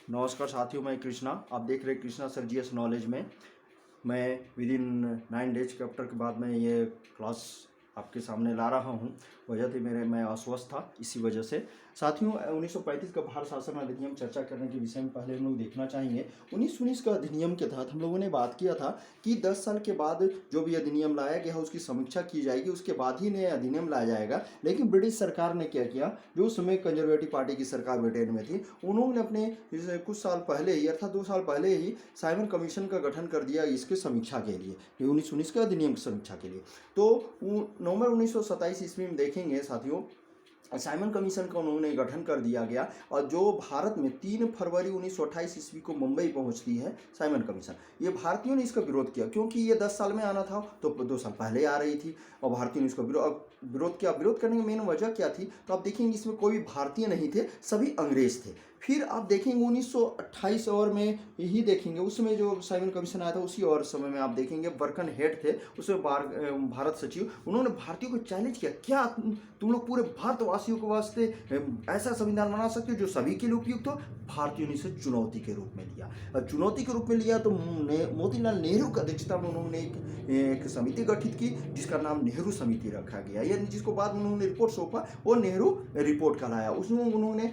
नमस्कार साथियों, मैं कृष्णा। आप देख रहे हैं कृष्णा सर जीएस नॉलेज में। मैं विद इन 9 डेज के आफ्टर के बाद मैं ये क्लास आपके सामने ला रहा हूँ। वजह थी मैं अस्वस्थ था, इसी वजह से। साथियों, 1935 का भारत शासन अधिनियम चर्चा करने के विषय में पहले हम लोग देखना चाहेंगे। 1919 का अधिनियम के तहत हम लोगों ने बात किया था कि 10 साल के बाद जो भी अधिनियम लाया गया है उसकी समीक्षा की जाएगी, उसके बाद ही नया अधिनियम लाया जाएगा। लेकिन ब्रिटिश सरकार ने क्या किया, जो उस समय कंजर्वेटिव पार्टी की सरकार ब्रिटेन में थी, उन्होंने अपने कुछ साल पहले ही अर्थात 2 साल पहले ही साइमन कमीशन का गठन कर दिया इसकी समीक्षा के लिए, 1919 का अधिनियम की समीक्षा के लिए। तो नवंबर 1927 ईस्वी में देखेंगे साथियों, साइमन कमीशन का उन्होंने गठन कर दिया गया और जो भारत में 3 फरवरी 1928 ईस्वी को मुंबई पहुंचती है साइमन कमीशन। ये भारतीयों ने इसका विरोध किया क्योंकि ये 10 साल में आना था, तो 2 साल पहले आ रही थी और भारतीयों ने इसका विरोध किया। विरोध करने की मेन वजह क्या थी, तो आप देखेंगे इसमें कोई भी भारतीय नहीं थे, सभी अंग्रेज थे। फिर आप देखेंगे 1928 और में यही देखेंगे, उसमें जो साइमन कमीशन आया था उसी और समय में आप देखेंगे बर्कन हेड थे, उसमें भारत सचिव, उन्होंने भारतीयों को चैलेंज किया, क्या तुम लोग पूरे भारतवासियों के वास्ते ऐसा संविधान बना सकते हो जो सभी के लिए उपयुक्त हो। भारतीयों ने इसे चुनौती के रूप में लिया। चुनौती के रूप में लिया तो मोतीलाल नेहरू की अध्यक्षता में उन्होंने एक समिति गठित की जिसका नाम नेहरू समिति रखा गया, यानी जिसको बाद में उन्होंने रिपोर्ट सौंपा, वो नेहरू रिपोर्ट कहलाया। उसमें उन्होंने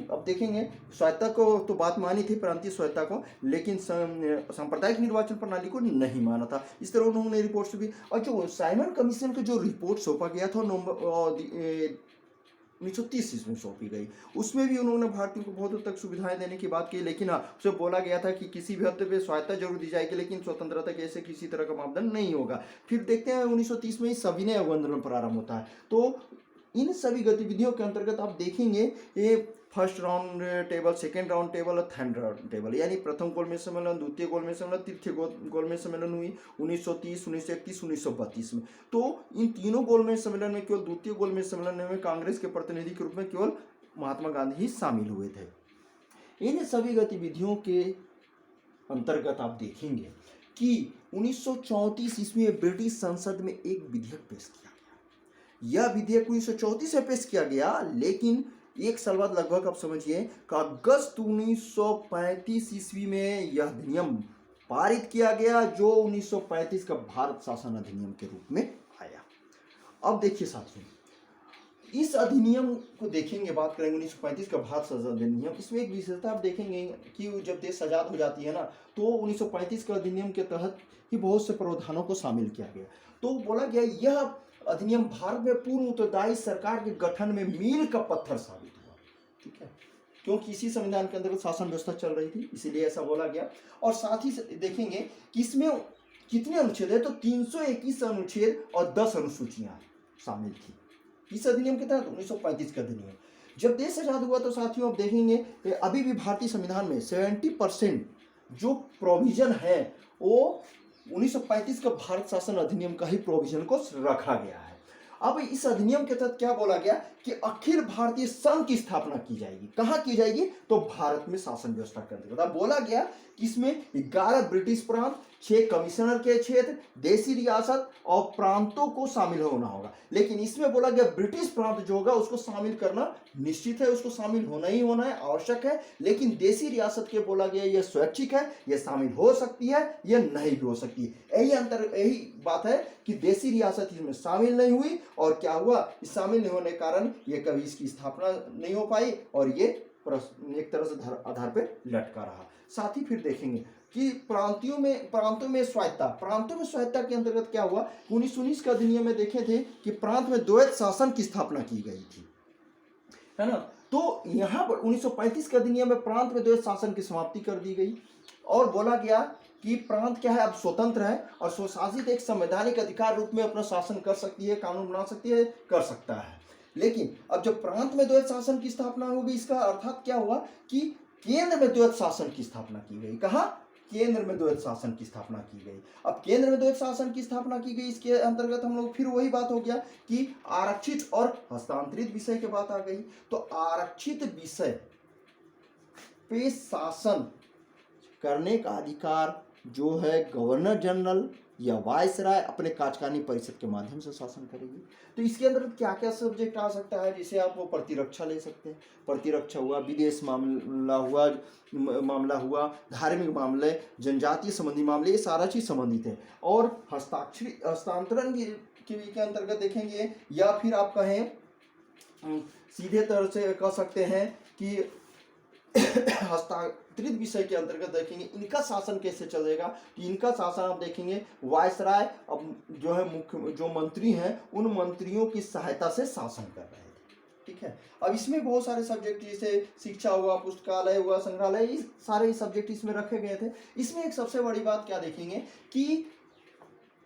अब देखेंगे स्वायत्ता को तो बात मानी थी, प्रांतीय स्वायत्ता को, लेकिन सांप्रदायिक निर्वाचन प्रणाली को नहीं माना था। इस तरह उन्होंने रिपोर्ट्स भी, और जो साइमन कमीशन का जो रिपोर्ट सौंपा गया था 1930 ईस्वी में सौंपी गई, उसमें भी उन्होंने भारतीयों को बहुत हद तक सुविधाएं देने की बात की, लेकिन उसे बोला गया था कि किसी भी हद पे स्वायत्ता जरूर दी जाएगी, लेकिन स्वतंत्रता के ऐसे किसी तरह का मापदंड नहीं होगा। फिर देखते हैं 1930 में ही सविनय आंदोलन प्रारंभ होता है। तो इन सभी गतिविधियों के अंतर्गत आप देखेंगे ये first round table, second round table और थर्ड राउंड टेबल, यानी प्रथम गोलमेज सम्मेलन, द्वितीय गोलमेज सम्मेलन, तृतीय गोलमेज सम्मेलन हुई 1930, 1931, 1932 में। तो इन तीनों गोलमेज सम्मेलन में केवल द्वितीय गोलमेज सम्मेलन में कांग्रेस के प्रतिनिधि के रूप में केवल महात्मा गांधी ही शामिल हुए थे। इन सभी गतिविधियों के अंतर्गत आप देखेंगे कि 1934 ईस्वी में ब्रिटिश संसद में एक विधेयक पेश किया गया। यह विधेयक 1934 में पेश किया गया, लेकिन एक साल बाद लगभग आप समझिए अगस्त 1935 ईस्वी में यह अधिनियम पारित किया गया, जो 1935 का भारत शासन अधिनियम के रूप में आया। अब देखिए साथियों, इस अधिनियम को देखेंगे, बात करेंगे 1935 का भारत शासन अधिनियम। इसमें एक विशेषता आप देखेंगे कि जब देश आजाद हो जाती है ना, तो 1935 का अधिनियम के तहत ही बहुत से प्रावधानों को शामिल किया गया। तो बोला गया यह अधिनियम भारत में पूर्ण उत्तरदायी सरकार के गठन में मील का पत्थर साबित हुआ। ठीक है, क्योंकि इसी संविधान के अंतर्गत शासन व्यवस्था चल रही थी, इसीलिए ऐसा बोला गया। और साथ ही देखेंगे कि इसमें कितने अनुच्छेद है, तो 321 अनुच्छेद और 10 अनुसूचियां शामिल थी इस अधिनियम के तहत, 1935 का अधिनियम। जब देश आजाद हुआ तो साथियों आप देखेंगे अभी भी भारतीय संविधान में 70% जो प्रोविजन है वो 1935 का भारत शासन अधिनियम का ही प्रोविजन को रखा गया है। अब इस अधिनियम के तहत क्या बोला गया कि अखिल भारतीय संघ की स्थापना की जाएगी। कहां की जाएगी, तो भारत में शासन व्यवस्था के अंतर्गत। बोला गया कि इसमें 11 ब्रिटिश प्रांत, 6 कमिश्नर के क्षेत्र, देशी रियासत और प्रांतों को शामिल होना होगा। लेकिन इसमें बोला गया ब्रिटिश प्रांत जो होगा उसको शामिल करना निश्चित है, उसको शामिल होना ही होना है, आवश्यक है। लेकिन देशी रियासत के बोला गया यह स्वैच्छिक है, यह शामिल हो सकती है, यह नहीं भी हो सकती है। यही बात है कि देशी रियासत इसमें शामिल नहीं हुई, और क्या हुआ, इस शामिल नहीं होने के कारण ये कभी इसकी स्थापना नहीं हो पाई और ये एक तरह से आधार पे लटका रहा। साथ ही फिर देखेंगे कि प्रांतों में स्वायत्ता के अंतर्गत क्या हुआ, 1919 का अधिनियम में देखे थे कि प्रांत में द्वैत शासन की स्थापना की गई थी, है ना। तो यहां पर 1935 का अधिनियम में प्रांत में द्वैत शासन की समाप्ति कर दी गई और बोला गया कि प्रांत क्या है, अब स्वतंत्र है और स्वशासित एक संवैधानिक अधिकार रूप में अपना शासन कर सकती है, कानून बना सकती है, कर सकता है। लेकिन अब जब प्रांत में द्वैत शासन की स्थापना होगी, इसका अर्थात क्या हुआ कि केंद्र में द्वैत शासन की स्थापना की गई। कहां, केंद्र में द्वैत शासन की स्थापना की गई। अब केंद्र में द्वैत शासन की स्थापना की गई, इसके अंतर्गत हम लोग फिर वही बात हो गया कि आरक्षित और हस्तांतरित विषय की बात आ गई। तो आरक्षित विषय पे शासन करने का अधिकार जो है गवर्नर जनरल या वायसराय अपने कार्यकारिणी परिषद के माध्यम से शासन करेगी। तो इसके अंदर क्या क्या सब्जेक्ट आ सकता है, जैसे आप वो प्रतिरक्षा ले सकते हैं, प्रतिरक्षा हुआ, विदेश मामला हुआ, धार्मिक मामले, जनजातीय संबंधी मामले, ये सारा चीज संबंधित है। और हस्तांतरण के अंतर्गत देखेंगे, या फिर आप कहें सीधे तरह से कह सकते हैं कि हस्तांतरित विषय के अंतर्गत देखेंगे इनका शासन कैसे चलेगा। तो इनका शासन आप देखेंगे वायसराय अब जो है मुख्य जो मंत्री हैं उन मंत्रियों की सहायता से शासन कर रहे थे, ठीक है। अब इसमें बहुत सारे सब्जेक्ट जैसे शिक्षा हुआ, पुस्तकालय हुआ, संग्रहालय, इस सारे सब्जेक्ट इसमें रखे गए थे। इसमें एक सबसे बड़ी बात क्या देखेंगे कि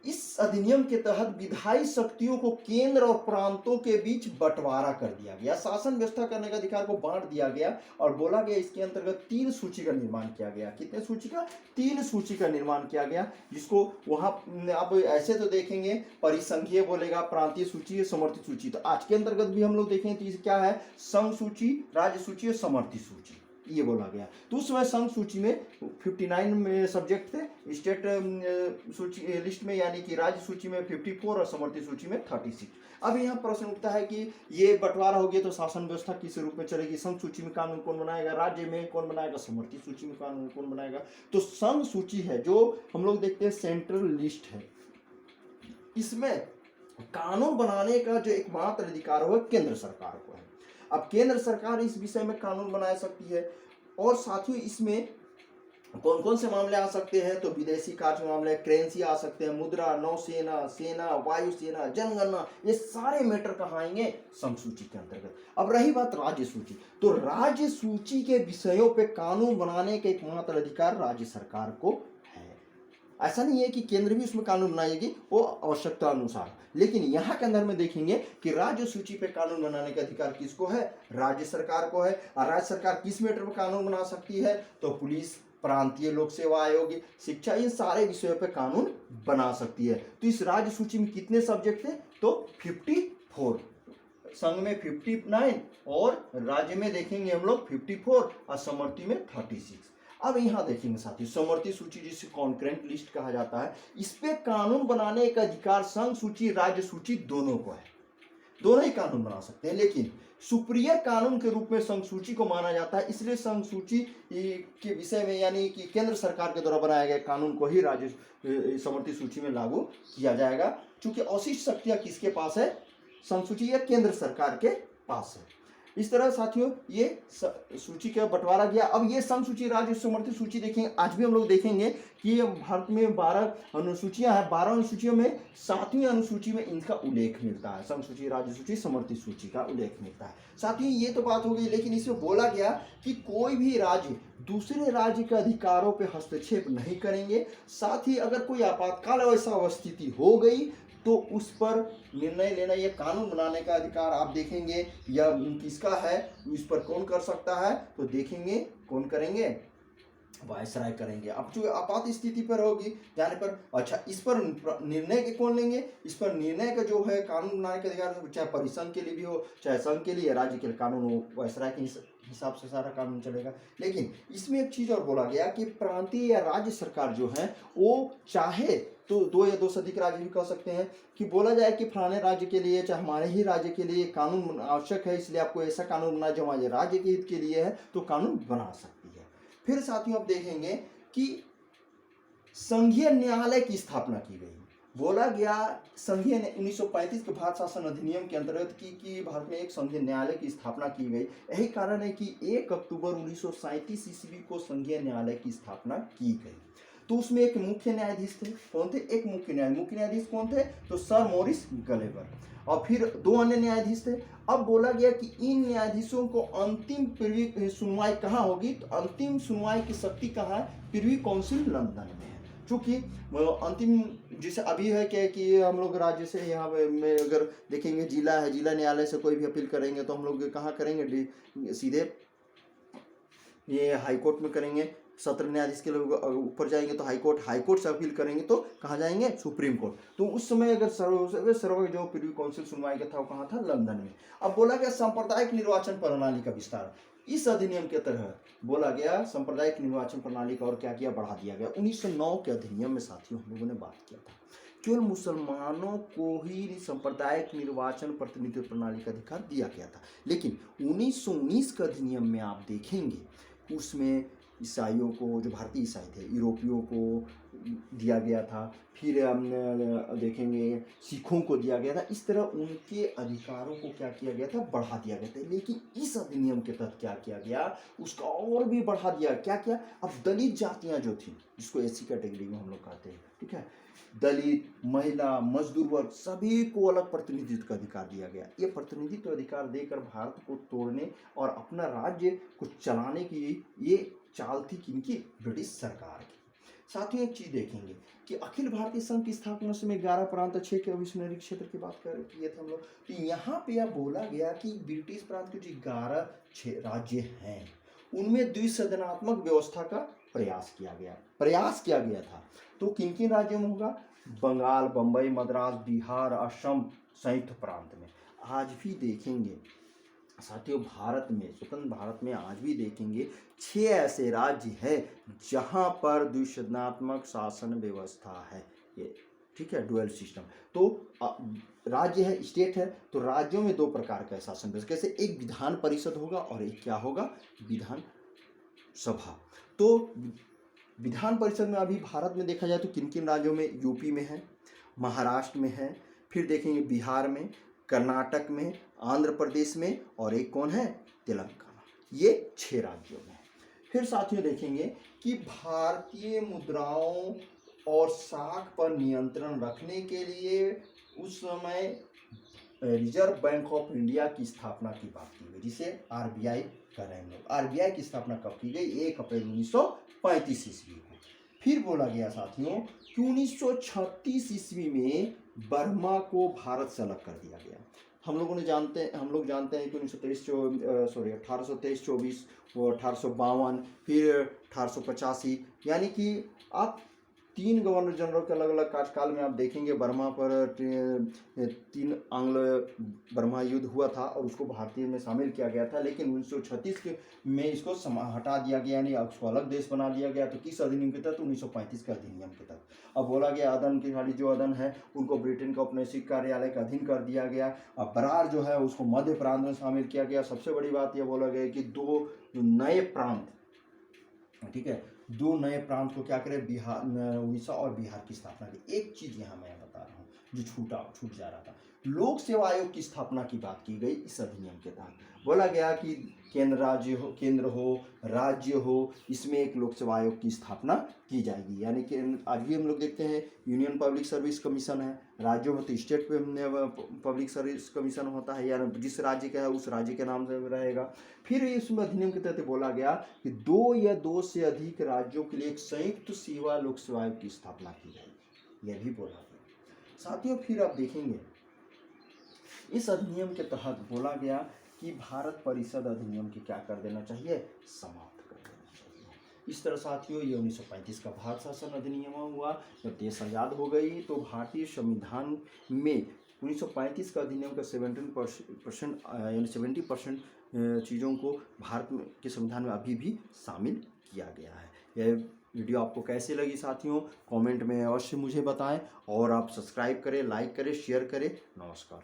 इस अधिनियम के तहत विधायी शक्तियों को केंद्र और प्रांतों के बीच बंटवारा कर दिया गया, शासन व्यवस्था करने का अधिकार को बांट दिया गया और बोला गया इसके अंतर्गत 3 सूची का निर्माण किया गया। कितने सूची का? 3 सूची का निर्माण किया गया, जिसको वहां आप ऐसे तो देखेंगे परिसंघीय बोलेगा, प्रांतीय सूची, समर्थित सूची। तो आज के अंतर्गत भी हम लोग देखेंगे तो क्या है, संघ सूची, राज्य सूची और समर्थित सूची, ये बोला गया। तो उस समय संघ सूची में 59 में सब्जेक्ट थे, स्टेट सूची लिस्ट में यानी कि राज्य सूची में 54 और समर्थित सूची में 36। अब यहाँ प्रश्न उठता है कि ये बंटवारा हो गया तो शासन व्यवस्था किस रूप में चलेगी, संघ सूची में कानून कौन बनाएगा, राज्य में कौन बनाएगा, समर्थित सूची में कानून कौन बनाएगा। तो संघ सूची है जो हम लोग देखते हैं सेंट्रल लिस्ट है, इसमें कानून बनाने का जो एकमात्र अधिकार हो केंद्र सरकार को है। अब केंद्र सरकार इस विषय में कानून बना सकती है। और साथ ही इसमें कौन कौन से मामले आ सकते हैं, तो विदेशी कार्य मामले, करेंसी आ सकते हैं, मुद्रा, नौसेना, सेना, वायुसेना, जनगणना, ये सारे मैटर कहाँ आएंगे, संघ सूची के अंतर्गत। अब रही बात राज्य सूची, तो राज्य सूची के विषयों पे कानून बनाने का एकमात्र अधिकार राज्य सरकार को है। ऐसा नहीं है कि केंद्र भी उसमें कानून बनाएगी, वो आवश्यकता अनुसार। लेकिन यहाँ के अंदर में देखेंगे कि राज्य सूची पे कानून बनाने का अधिकार किसको है, राज्य सरकार को है। और राज्य सरकार किस मैटर पर कानून बना सकती है, तो पुलिस, प्रांतीय लोक सेवा आयोग, शिक्षा, इन सारे विषयों पे कानून बना सकती है। तो इस राज्य सूची में कितने सब्जेक्ट थे, तो 54, संघ में 59 और राज्य में देखेंगे हम लोग 54 और समर्ति में 36। अब यहाँ देखेंगे साथियों, समर्थित सूची जिसे कॉन्करेंट लिस्ट कहा जाता है, इस पे कानून बनाने का अधिकार संघ सूची, राज्य सूची दोनों को है, दोनों ही कानून बना सकते हैं। लेकिन सुप्रिय कानून के रूप में संघ सूची को माना जाता है, इसलिए संघ सूची के विषय में यानी कि केंद्र सरकार के द्वारा बनाए गए कानून को ही राज्य समर्थित सूची में लागू किया जाएगा। चूंकि अवशिष्ट शक्तियां किसके पास है, संघ सूची या केंद्र सरकार के पास है। इस तरह साथियों ये सूची का बंटवारा गया। अब ये संघ सूची, राज्य समर्थित सूची देखेंगे, आज भी हम लोग देखेंगे कि भारत में 12 अनुसूचियां हैं, 12 अनुसूचियों में 7वीं अनुसूची में इनका उल्लेख मिलता है, संघ सूची, राज्य सूची, समर्थित सूची का उल्लेख मिलता है। साथियों ये तो बात हो गई, लेकिन इसमें बोला गया कि कोई भी राज्य दूसरे राज्य के अधिकारों पर हस्तक्षेप नहीं करेंगे। साथ ही अगर कोई आपातकाल ऐसा स्थिति हो गई तो उस पर निर्णय लेना, ये कानून बनाने का अधिकार आप देखेंगे या किसका है, इस पर कौन कर सकता है, तो देखेंगे कौन करेंगे, वायसराय करेंगे। अब जो आपात स्थिति पर होगी जाने पर, अच्छा इस पर निर्णय के कौन लेंगे, इस पर निर्णय का जो है कानून बनाने का अधिकार, चाहे परिसंघ के लिए भी हो, चाहे संघ के लिए, राज्य के लिए कानून हो, वायसराय के हिसाब से सारा कानून चलेगा। लेकिन इसमें एक चीज और बोला गया कि प्रांतीय या राज्य सरकार जो है वो चाहे तो 2 या 2 से अधिक राज्य भी कह सकते हैं कि बोला जाए कि फलाने राज्य के लिए, चाहे हमारे ही राज्य के लिए कानून आवश्यक है, इसलिए आपको ऐसा कानून बना जो हमारे राज्य के हित के लिए है, तो कानून बना सकती है। फिर साथियों आप देखेंगे कि संघीय न्यायालय की स्थापना की गई। बोला गया संघीय 1935 के भारत शासन अधिनियम के अंतर्गत कि भारत में एक संघीय न्यायालय की स्थापना की गई। यही कारण है कि 1 अक्टूबर 1937 ईस्वी को संघीय न्यायालय की स्थापना की गई। तो उसमें एक मुख्य न्यायाधीश थे, कौन थे, एक मुख्य न्यायाधीश कौन थे, तो सर मॉरिस गलेवर, और फिर 2 अन्य न्यायाधीश थे। अब बोला गया कि इन न्यायाधीशों को अंतिम प्रीवी सुनवाई कहाँ होगी, तो अंतिम सुनवाई की शक्ति कहाँ है, प्रीवी काउंसिल लंदन में है। चूंकि अंतिम जैसे अभी है क्या कि हम लोग राज्य से यहाँ में अगर देखेंगे जिला है, जिला न्यायालय से कोई भी अपील करेंगे तो हम लोग कहाँ करेंगे, सीधे ये हाईकोर्ट में करेंगे। सत्र न्यायाधीश के लोग ऊपर जाएंगे तो हाईकोर्ट से अपील करेंगे तो कहाँ जाएंगे, सुप्रीम कोर्ट। तो उस समय अगर सर्व जो प्रीवी काउंसिल सुनवाई का था वो कहाँ था, लंदन में। अब बोला गया सांप्रदायिक निर्वाचन प्रणाली का विस्तार। इस अधिनियम के तहत बोला गया सांप्रदायिक निर्वाचन प्रणाली का और क्या किया, बढ़ा दिया गया। 1909 के अधिनियम में साथियों हम लोगों ने बात किया था केवल मुसलमानों को ही सांप्रदायिक निर्वाचन प्रतिनिधित्व प्रणाली का अधिकार दिया गया था, लेकिन 1919 के अधिनियम में आप देखेंगे उसमें ईसाइयों को, जो भारतीय ईसाई थे, यूरोपियों को दिया गया था, फिर हम देखेंगे सिखों को दिया गया था। इस तरह उनके अधिकारों को क्या किया गया था, बढ़ा दिया गया था। लेकिन इस अधिनियम के तहत क्या किया गया, उसका और भी बढ़ा दिया। क्या किया, अब दलित जातियां जो थी, जिसको एससी कैटेगरी में हम लोग कहते हैं, ठीक है, दलित, महिला, मजदूर वर्ग सभी को अलग प्रतिनिधित्व का अधिकार दिया गया। ये प्रतिनिधित्व अधिकार देकर भारत को तोड़ने और अपना राज्य को चलाने की ये चाल थी किनकी, ब्रिटिश सरकार की। साथ ही एक चीज देखेंगे कि अखिल भारतीय संघ की स्थापना से 11 प्रांत 6 के अविस्मरणीय क्षेत्र की बात कर किए थे हम लोग। तो यहाँ पे यह बोला गया कि ब्रिटिश प्रांत के जो 11 राज्य हैं उनमें द्विसदनात्मक व्यवस्था का प्रयास किया गया था। तो किन किन राज्यों में होगा, बंगाल, बंबई, मद्रास, बिहार, असम, संयुक्त प्रांत में। आज भी देखेंगे साथियों, भारत में, स्वतंत्र भारत में आज भी देखेंगे 6 ऐसे राज्य हैं जहां पर द्विसदनात्मक शासन व्यवस्था है। ये ठीक है, डुअल सिस्टम। तो राज्य है, स्टेट है, तो राज्यों में 2 प्रकार का शासन व्यवस्था, कैसे, एक विधान परिषद होगा और एक क्या होगा, विधान सभा। तो विधान परिषद में अभी भारत में देखा जाए तो किन किन राज्यों में, यूपी में है, महाराष्ट्र में है, फिर देखेंगे बिहार में, कर्नाटक में, आंध्र प्रदेश में, और एक कौन है, तेलंगाना। ये 6 राज्यों में है। फिर साथियों देखेंगे कि भारतीय मुद्राओं और साख पर नियंत्रण रखने के लिए उस समय रिजर्व बैंक ऑफ इंडिया की स्थापना की बात की गई, जिसे आरबीआई कर रहे हैं लोग। आरबीआई की स्थापना कब की गई, 1 अप्रैल 1935 ईस्वी को। फिर बोला गया साथियों कि 1936 ईस्वी में बर्मा को भारत से अलग कर दिया गया। हम लोग जानते हैं कि 1823-24 और 1852, फिर 1885, यानी कि आप 3 गवर्नर जनरल के अलग अलग कार्यकाल में आप देखेंगे बर्मा पर 3 आंग्ल बर्मा युद्ध हुआ था और उसको भारतीय में शामिल किया गया था। लेकिन 1936 में इसको हटा दिया गया, यानी उसको अलग देश बना दिया गया। तो किस अधिनियम के तहत, 1935 के अधिनियम के तहत। अब बोला गया अदन की खाड़ी जो अदन है उनको ब्रिटेन का औपनिवेशिक कार्यालय का अधीन कर दिया गया। अब बरार जो है उसको मध्य प्रांत में शामिल किया गया। सबसे बड़ी बात यह बोला गया कि 2 नए प्रांत, ठीक है, 2 नए प्रांत को क्या करें, बिहार, उड़ीसा और बिहार की स्थापना की। एक चीज यहाँ मैं बता रहा हूँ जो छूट जा रहा था, लोक सेवा आयोग की स्थापना की बात की गई इस अधिनियम के तहत। बोला गया कि केंद्र हो, राज्य हो, इसमें एक लोक सेवा आयोग की स्थापना की जाएगी। यानी कि आज भी हम लोग देखते हैं यूनियन पब्लिक सर्विस कमीशन है, राज्यों में तो स्टेट पब्लिक सर्विस कमीशन होता है, या जिस राज्य का है उस राज्य के नाम से रहेगा। फिर इसमें अधिनियम के तहत बोला गया कि 2 या 2 से अधिक राज्यों के लिए एक संयुक्त सेवा लोक सेवा आयोग की स्थापना की जाएगी, यह भी बोला गया साथियों। फिर आप देखेंगे इस अधिनियम के तहत बोला गया कि भारत परिषद अधिनियम की क्या कर देना चाहिए, समाप्त कर देना चाहिए। इस तरह साथियों ये 1935 का भारत शासन अधिनियम हुआ। जब देश आज़ाद हो गई तो भारतीय संविधान में 1935 का अधिनियम का 70% यानी 70% चीज़ों को भारत के संविधान में अभी भी शामिल किया गया है। यह वीडियो आपको कैसी लगी साथियों, कमेंट में अवश्य मुझे बताएं, और आप सब्सक्राइब करें, लाइक करें, शेयर करें। नमस्कार।